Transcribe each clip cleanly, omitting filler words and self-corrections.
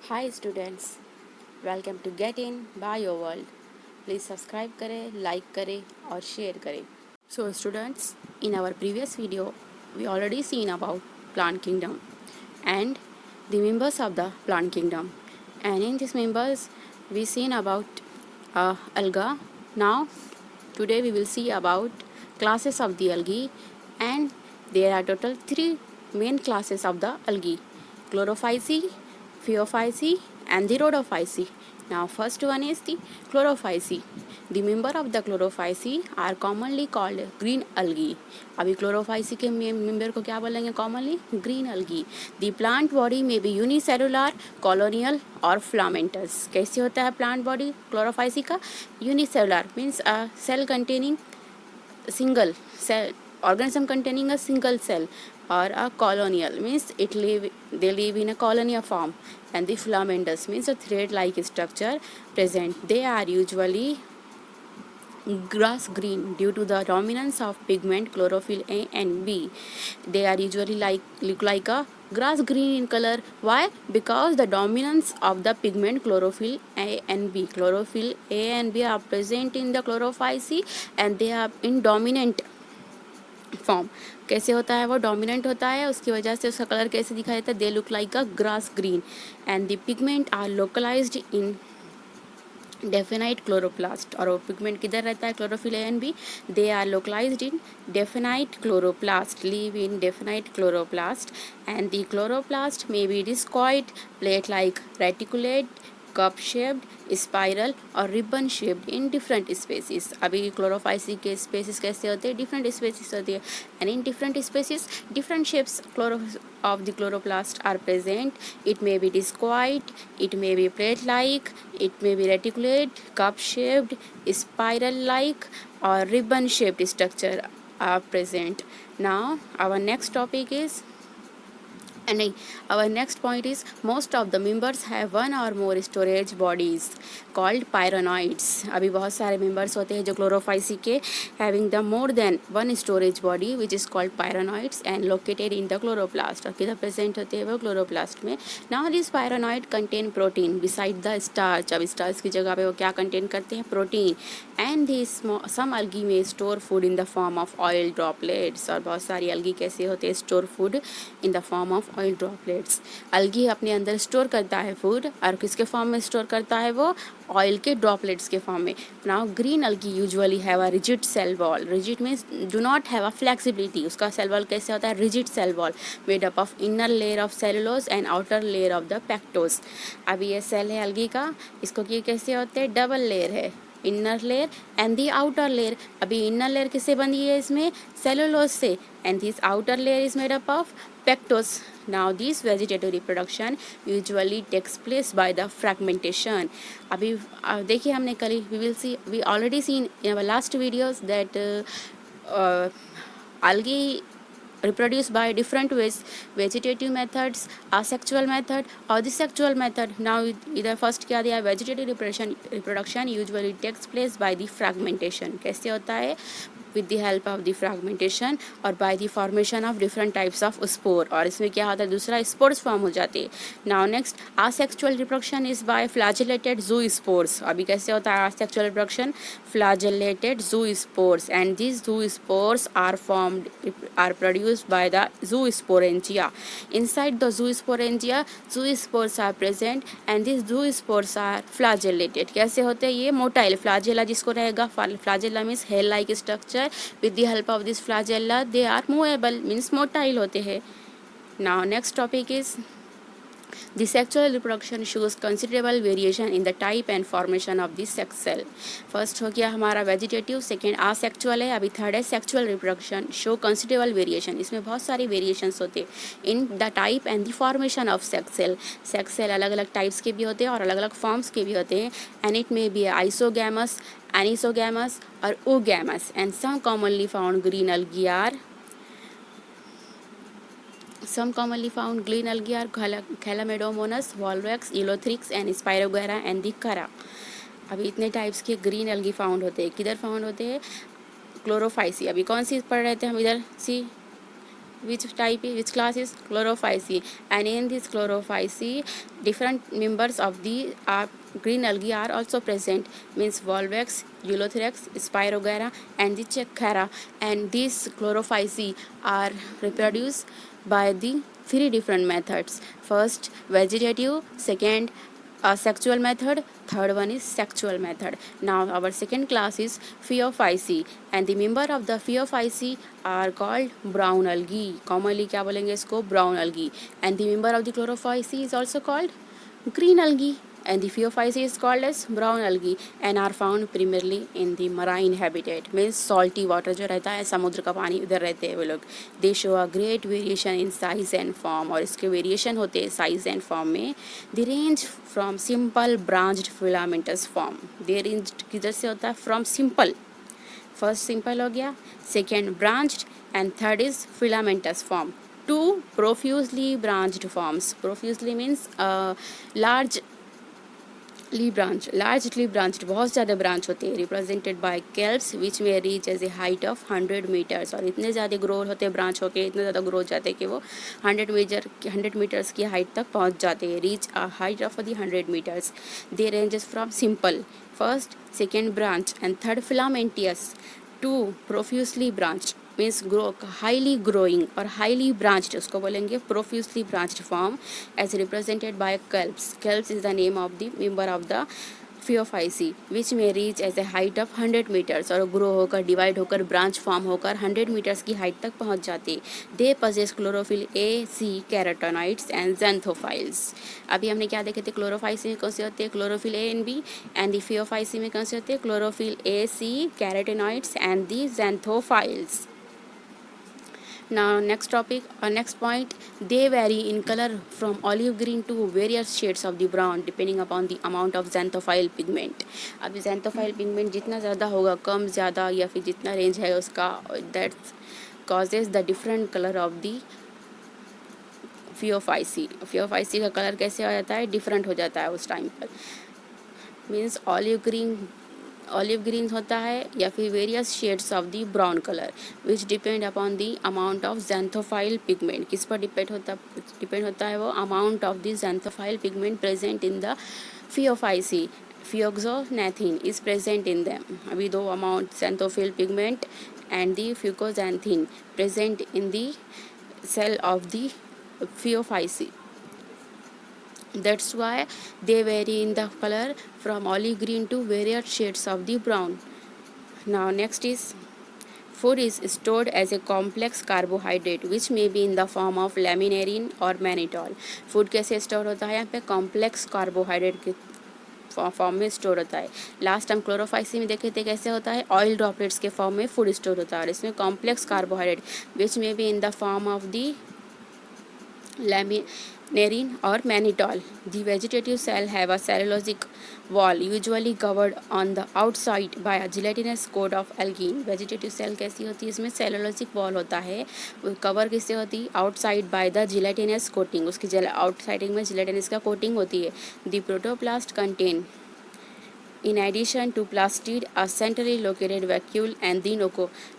Hi students, welcome to get in bio world. Please subscribe करें, like करें और share करें। So students, in our previous video we already seen about plant kingdom and the members of the plant kingdom, and in these members we seen about alga. Now today we will see about classes of the algae, and there are total three main classes of the algae: chlorophyceae, phaeophyceae and the rhodophyceae. Now first one is the chlorophyceae. The member of the chlorophyceae are commonly called green algae. अभी chlorophyceae के member को क्या बोलेंगे commonly? Green algae. The plant body may be unicellular, colonial और filamentous. कैसे होता है plant body chlorophyceae का? Unicellular means a cell containing single cell organism containing a single cell, or a colonial means they live in a colony form, and the filamentous means a thread like structure present. They are usually grass green due to the dominance of pigment chlorophyll A and B. They are usually look like a grass green in color. Why? Because the dominance of the pigment chlorophyll A and B. Chlorophyll A and B are present in the chlorophyceae and they are in dominant form. कैसे होता है वो? Dominant होता है, उसकी वजह से उसका कलर कैसे दिखाई देता है? They look like a grass green and the pigment are localised in definite chloroplast. और वो पिगमेंट किधर रहता है? Chlorophyll A and B. They are localised in definite chloroplast, live in definite chloroplast, and the chloroplast may be discoid, plate like, reticulate, cup shaped, spiral और ribbon shaped in different species. अभी Chlorophyceae के species कैसे होते हैं? Different species होती है, and in different species different shapes of the chloroplast are present. It may be discoid, it may be plate-like, it may be reticulate, cup-shaped, spiral-like or ribbon-shaped structure are present. Now our next topic is our next point is most of the members have one or more storage bodies called pyronoids. अभी बहुत सारे members होते हैं जो chlorophyceae के having the more than one storage body which is called pyronoids and located in the chloroplast. और किधर present होते हैं वो? chloroplast में. Now these pyronoid contain protein beside the starch. अब starch की जगह पे वो क्या contain करते हैं? protein. And these some algae may store food in the form of oil droplets. और बहुत सारी algae कैसे होते हैं? store food in the form of oil droplets. Algae अपने अंदर स्टोर करता है फूड, और किसके फॉर्म में स्टोर करता है वो? ऑयल के ड्रॉपलेट्स के फॉर्म में. Now green algae usually have a rigid cell wall. Rigid means do not have a flexibility. उसका सेल वॉल कैसे होता है? Rigid cell wall made up of inner layer of cellulose and outer layer of the pectose. अभी ये cell है अलगी का, इसको ये कैसे होते हैं? डबल लेयर है, inner layer and the outer layer. अभी इनर लेयर किससे बनी है? इसमें सेलुलोज से, and this outer layer is made up of pectose. Now this vegetative reproduction usually takes place by the fragmentation. अभी देखिए हमने कल we already seen in our last videos that algae reproduce by different ways: vegetative methods, asexual method or the sexual method. Now इधर first क्या दिया है? vegetative reproduction usually takes place by the fragmentation. कैसे होता है? with the help of the fragmentation or by the formation of different types of spore. और इसमें क्या होता है? दूसरा spores form हो जाते हैं. Now next asexual reproduction is by flagellated zoospores. अभी कैसे होता है asexual reproduction? flagellated zoospores, and these zoospores are produced by the zoosporangia. Inside the zoosporangia zoospores are present, and these zoospores are flagellated. कैसे होते हैं ये? Motile flagella जिसको रहेगा, flagella means hair like structure. With the help of this flagella they are movable, means motile होते हैं. Now next topic is the sexual reproduction shows considerable variation in the type and formation of the sex cell. First हो गया हमारा vegetative, second asexual है, अभी third है sexual reproduction. show considerable variation. इसमें बहुत सारी variations होते हैं in the type and the formation of sex cell. sex cell अलग अलग types के भी होते हैं और अलग अलग forms के भी होते हैं, and it may be isogamous, anisogamous or oogamous, and some commonly found green algae are Chlamydomonas, Volvax, Elothrix and Spirogyra and the Cara. अभी इतने टाइप्स के ग्रीन अलगी फाउंड होते हैं. किधर फाउंड होते हैं? क्लोरोफाइसी. अभी कौन सी पढ़ रहे थे हम? इधर सी which class is chlorophyceae, and in this chlorophyceae different members of the green algae are also present, means Volvox, Eulothorax, Spirogyra and the Checkhara. And these chlorophyceae are reproduced by the three different methods. First vegetative, second sexual method, third one is sexual method. Now our second class is Phaeophyceae, and the member of the Phaeophyceae are called brown algae. Commonly क्या बोलेंगे इसको, brown algae. And the member of the Chlorophyceae is also called green algae, and the Phaeophyceae is called as brown algae and are found primarily in the marine habitat, means salty water जो रहता है, समुद्र का पानी, उधर रहते हैं वो लोग. They show a great variation in size and form, और इसके वेरिएशन होते हैं साइज एंड फॉर्म में. They range from simple branched filamentous form. They range किधर से होता है, from simple. फर्स्ट सिंपल हो गया, second branched and third is filamentous form. Two profusely branched forms. Profusely means largely branched, बहुत ज़्यादा branch होते हैं. रिप्रेजेंटेड बाय kelps विच में reach as a height of 100 metres, और इतने ज़्यादा ग्रो होते हैं, ब्रांच होके इतने ज़्यादा ग्रो हो जाते हैं कि वो 100 मीटर्स की हाइट तक पहुंच जाते हैं. Reach a height of the 100 metres. They ranges from simple, first second branch and third filamentous. To profusely branch means highly growing और हाईली ब्रांच्ड, उसको बोलेंगे profusely branched form, as represented by kelps. kelps is the name of the member of the Phaeophyceae which में reach as a height of 100 metres, और grow होकर divide होकर branch form होकर 100 metres की height तक पहुंच जाती. They possess chlorophyll A, C, carotenoids and xanthophylls. अभी हमने क्या देखे थे, क्लोरोफाइसी में कौन से होते हैं, chlorophyll A and B, and the Phaeophyceae में कौन से होते हैं, chlorophyll A, C, carotenoids and the xanthophylls. Now next topic or next point, they vary in color from olive green to various shades of the brown depending upon the amount of xanthophyll pigment. अब xanthophyll pigment जितना ज़्यादा होगा, कम ज़्यादा या फिर जितना range है उसका, that causes the different color of the Phaeophyceae. Phaeophyceae का कलर कैसे हो जाता है, डिफरेंट हो जाता है उस टाइम पर. मीन्स ऑलिव ग्रीन होता है या फिर various shades of the brown colour which depend upon the amount of xanthophyll pigment. किस पर डिपेंड होता है वो, amount of the xanthophyll pigment present in the Phaeophyceae. Fucoxanthin is present in them. अभी दो amount, xanthophyll pigment and the fucoxanthin present in the cell of the Phaeophyceae. That's why they vary in the color from olive green to various shades of the brown. Now next is food is stored as a complex carbohydrate which may be in the form of laminarin or mannitol. Food कैसे store होता है, यहाँ पे complex carbohydrate के form में store होता है. Last time Chlorophyceae में देखे थे कैसे होता है, ऑयल ड्रॉपलेट्स के फॉर्म में फूड स्टोर होता है, और इसमें कॉम्प्लेक्स कार्बोहाइड्रेट विच में be in the form of the laminarin or mannitol. The vegetative cell have a cellulosic wall usually covered on the outside by a gelatinous coat of algae. Vegetative cell कैसी होती है, इसमें cellulosic wall होता है, वो cover किससे होती है, outside by the gelatinous coating, उसकी आउटसाइडिंग में gelatinous का coating होती है. The protoplast contain in addition to plastid a centrally located vacuole and the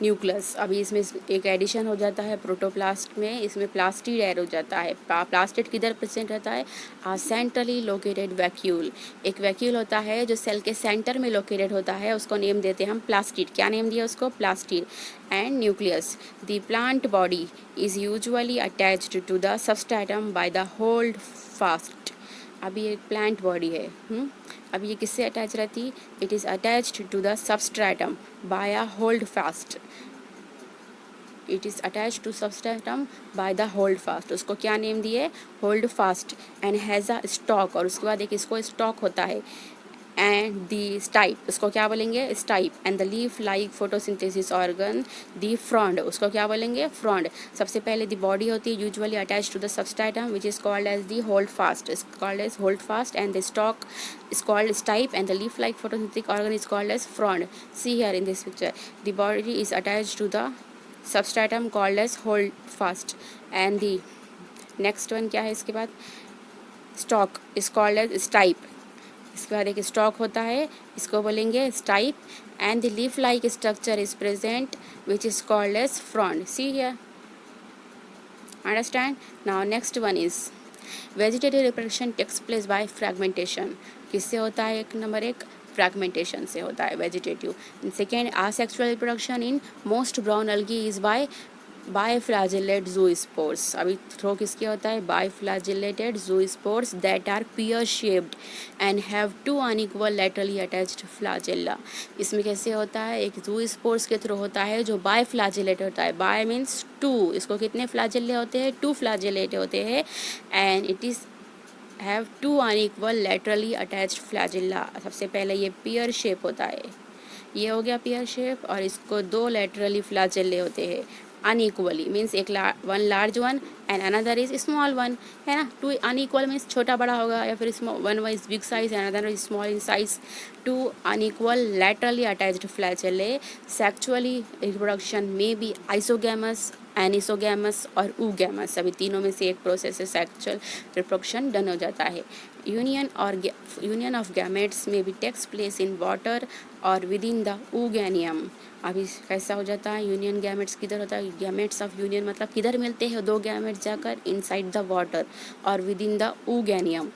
nucleus. अभी इसमें एक एडिशन हो जाता है प्रोटोप्लास्ट में, इसमें प्लास्टिड ऐड हो जाता है. प्लास्टिड किधर प्रेजेंट रहता है, a centrally located vacuole. एक वैक्यूल होता है जो सेल के सेंटर में लोकेटेड होता है, उसको नेम देते हैं हम प्लास्टिड. क्या नेम दिया उसको, plastid. And nucleus. The plant body is usually attached to the substratum by the hold fast. अभी एक प्लांट बॉडी है, अब ये किससे अटैच रहती, it is attached to the substratum by a hold fast. It is attach to substratum by the hold fast. उसको क्या name दिए, hold fast. And has a stalk, और उसके बाद एक इसको स्टॉक होता है. एंड दी स्टाइप, उसको क्या बोलेंगे, stipe. And the leaf like photosynthesis organ the frond, उसको क्या बोलेंगे, फ्रॉन्ड. सबसे पहले दी बॉडी होती है usually attach to the substratum which is called as the hold fast, is called as hold fast. And the stalk is called stipe and the leaf like photosynthetic organ is called as frond. See here in this picture, the body is attached to the substratum called as hold fast. And the next one क्या है इसके बाद, stalk is called as stipe. इसके बाद एक stock होता है, इसको बोलेंगे stipe. And the leaf like structure is present which is called as frond. See here Understand? Now next one is vegetative reproduction takes place by fragmentation. किससे होता है? एक नंबर एक fragmentation से होता है vegetative. Second, asexual reproduction in most brown algae is by biflagellate zoospores. अभी through किसके होता है? Biflagellated zoospores that are pear shaped and have two unequal laterally attached flagella. इसमें कैसे होता है? एक जूस्पोर्स के थ्रू होता है जो बायफ्लैजिलेट होता है. Bi means two. इसको कितने फ्लैजेले होते हैं? टू फ्लैजिलेट होते हैं. And it is have two unequal laterally attached flagella. सबसे पहले ये पियर शेप होता है. ये हो गया पियर शेप. और इसको दो लैटरली फ्लैजेले होते हैं अनइक्वली. मीन्स एक one large one and another is small one, है ना. टू अनइक्वल मीन्स छोटा बड़ा होगा, या फिर one is big size and another is small in size. Two unequal laterally attached flagella. Sexually reproduction में बी आइसोगैमस, एनिसोगैमस और oogamous. अभी तीनों में से एक प्रोसेस से सेक्चुअल रिप्रोडक्शन डन हो जाता है. यूनियन ऑफ गैमेट्स में बी टेक्स प्लेस इन वाटर और विद इन द ऊगैनियम. अभी कैसा हो जाता है? यूनियन गैमेट्स किधर होता है? गैमेट्स ऑफ यूनियन मतलब किधर मिलते हैं दो गैमेट्स? जाकर इनसाइड द वाटर और within the oogonium.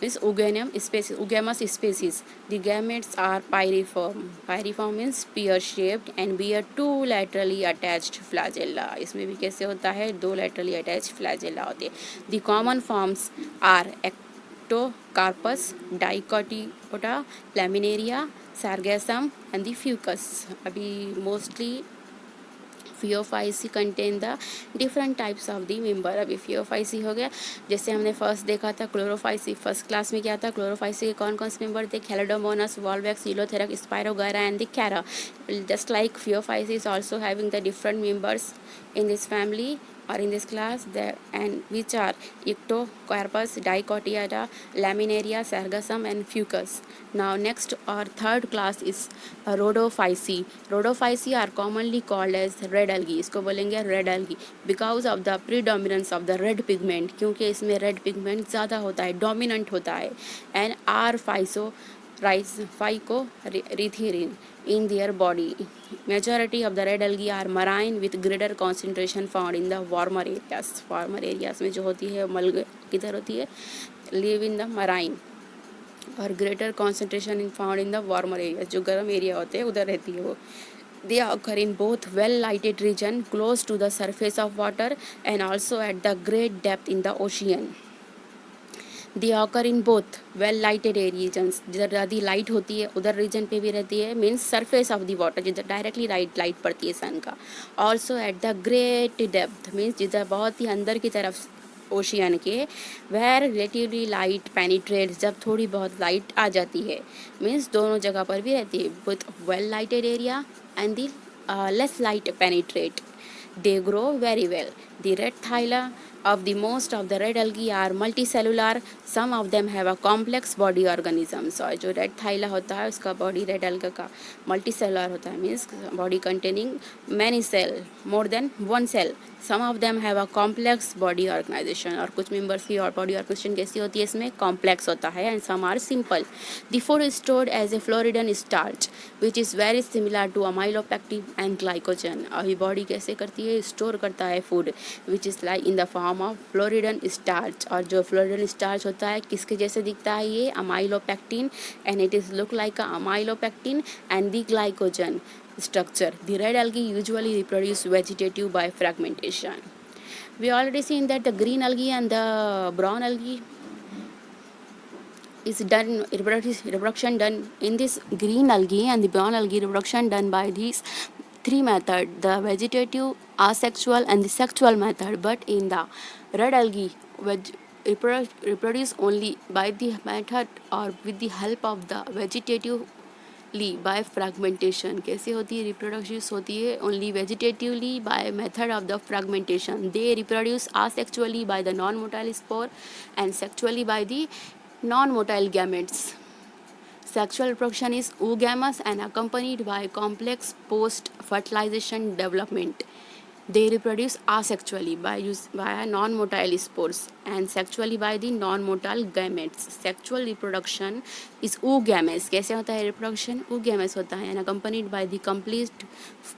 Means Ugonium species, Ugamus species. The gametes are pyriform. Pyriform means pear-shaped and bear two laterally attached flagella. इसमें भी कैसे होता है? दो laterally attached flagella होते हैं. The common forms are Ectocarpus, Dicotypota, Laminaria, Sargassum and the Fucus. अभी mostly Phaeophyceae contain the different types of the member. अभी फियोफाइसी हो गया. जैसे हमने फर्स्ट देखा था क्लोरोफाइसी. फर्स्ट क्लास में क्या था? क्लोरोफाइसी के कौन कौन से मेंबर थे? Chlamydomonas, Volvox, Ulothrix, Spirogyra and the Chara. Just like Phaeophyceae is also having the different members in this family or in this class there, and which are Ectocarpus, Dicotypota, Laminaria, Sargassum and Fucus. Now next or third class is Rhodophyceae. Rhodophyceae are commonly called as red algae. इसको बोलेंगे red algae because of the predominance of the red pigment. क्योंकि इसमें red pigment ज़्यादा होता है, dominant होता है. And are phycoerythrin in their body. Majority of the red algae are marine with greater concentration found in the warmer areas. Warmer areas में जो होती है मलग किधर होती है? live in the marine. और greater concentration in found in the warmer areas. जो गर्म एरिया होते हैं उधर रहती है वो. They occur in both well-lighted region close to the surface of water and also at the great depth in the ocean. They occur in both well-lighted regions. जिधर ज़्यादा लाइट होती है उधर रीजन पे भी रहती है. Means surface of the water जिधर डायरेक्टली लाइट पड़ती है सन का. Also at the great depth means जिधर बहुत ही अंदर की तरफ ओशियन के. वेयर रिलेटिवली लाइट पेनिट्रेट जब थोड़ी बहुत लाइट आ जाती है. मीन्स दोनों जगह पर भी रहती है. With well lighted area and the less light penetrate. They grow very well. The red thyla of the most of the red algae are multicellular. Some of them have a complex body organisms. और जो red thyla होता है उसका body red alga का multicellular होता है. Means body containing many cell, more than one cell. Some of them have a complex body organization. और कुछ members की और body organization कैसी होती है? इसमें complex होता है. And some are simple. The food is stored as a Floridan starch, which is very similar to amylopectin and glycogen. अभी body कैसे करती है? Store करता है food, which is like in the form of Floridan starch. और जो Floridan starch होता है किसके जैसे दिखता है? ये amylopectin, and it is look like a amylopectin and the glycogen structure. The red algae usually reproduce vegetative by fragmentation. We already seen that the green algae and the brown algae is done reproduction done in this green algae and the brown algae reproduction done by these three methods: the vegetative, asexual and the sexual method. But in the red algae reproduce only by the method or with the help of the vegetative by fragmentation. कैसे होती है reproduction? होती है only vegetatively by method of the fragmentation. They reproduce asexually by the non-motile spore and sexually by the non-motile gametes. Sexual reproduction is oogamous and accompanied by complex post-fertilization development. They reproduce asexually via non-motile spores and sexually by the non-motile gametes. Sexual reproduction is oogametes. कैसे होता है reproduction? Oogametes होता है and accompanied by the complete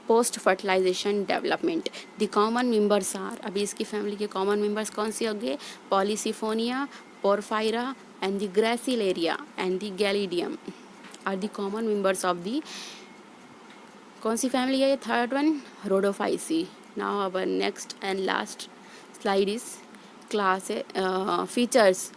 post-fertilization development. The common members are, अभी इसकी family के common members कौन सी होंगे? Polysiphonia, Porphyra and the Gracilaria and the Galidium are the common members of the कौन सी फैमिली है ये? Third one, Rhodophyceae. Now our next and last slide is class features.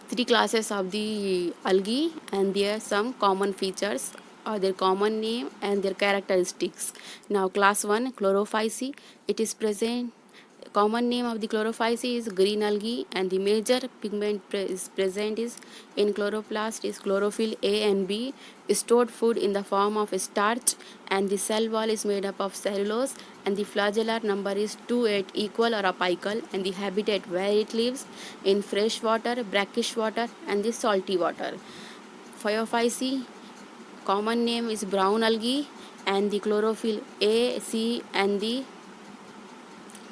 Three classes of the algae and there are some common features or their common name and their characteristics. Now class 1, chlorophyceae. It is present. Common name of the chlorophyceae is green algae and the major pigment is present is in chloroplast is chlorophyll A and B, stored food in the form of starch, and the cell wall is made up of cellulose, and the flagellar number is 2-8, equal or apical, and the habitat where it lives in fresh water, brackish water and the salty water. Phaeophyceae, common name is brown algae and the chlorophyll A, C and the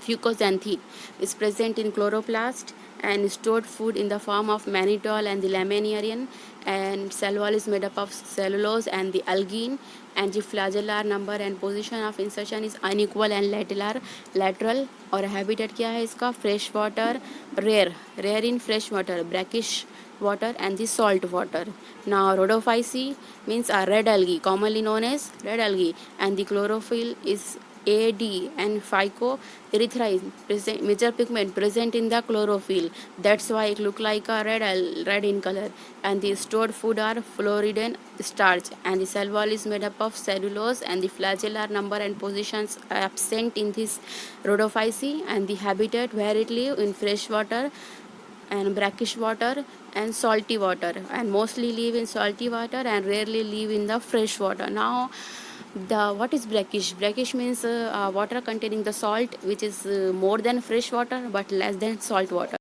fucoxanthin is present in chloroplast and stored food in the form of mannitol and the laminarian, and cell wall is made up of cellulose and the algine, and the flagellar number and position of insertion is unequal and lateral. और habitat क्या है इसका? fresh water, rare in fresh water, brackish water and the salt water. Now rhodophyceae means a red algae, commonly known as red algae, and the chlorophyll is A, D and phycoerythrin major pigment present in the chlorophyll. That's why it look like a red in color. And the stored food are floridine starch, and the cell wall is made up of cellulose, and the flagellar number and positions are absent in this rhodophyceae, and the habitat where it live in fresh water and brackish water and salty water, and mostly live in salty water and rarely live in the fresh water. Now what is brackish? Brackish means water containing the salt which is more than fresh water but less than salt water.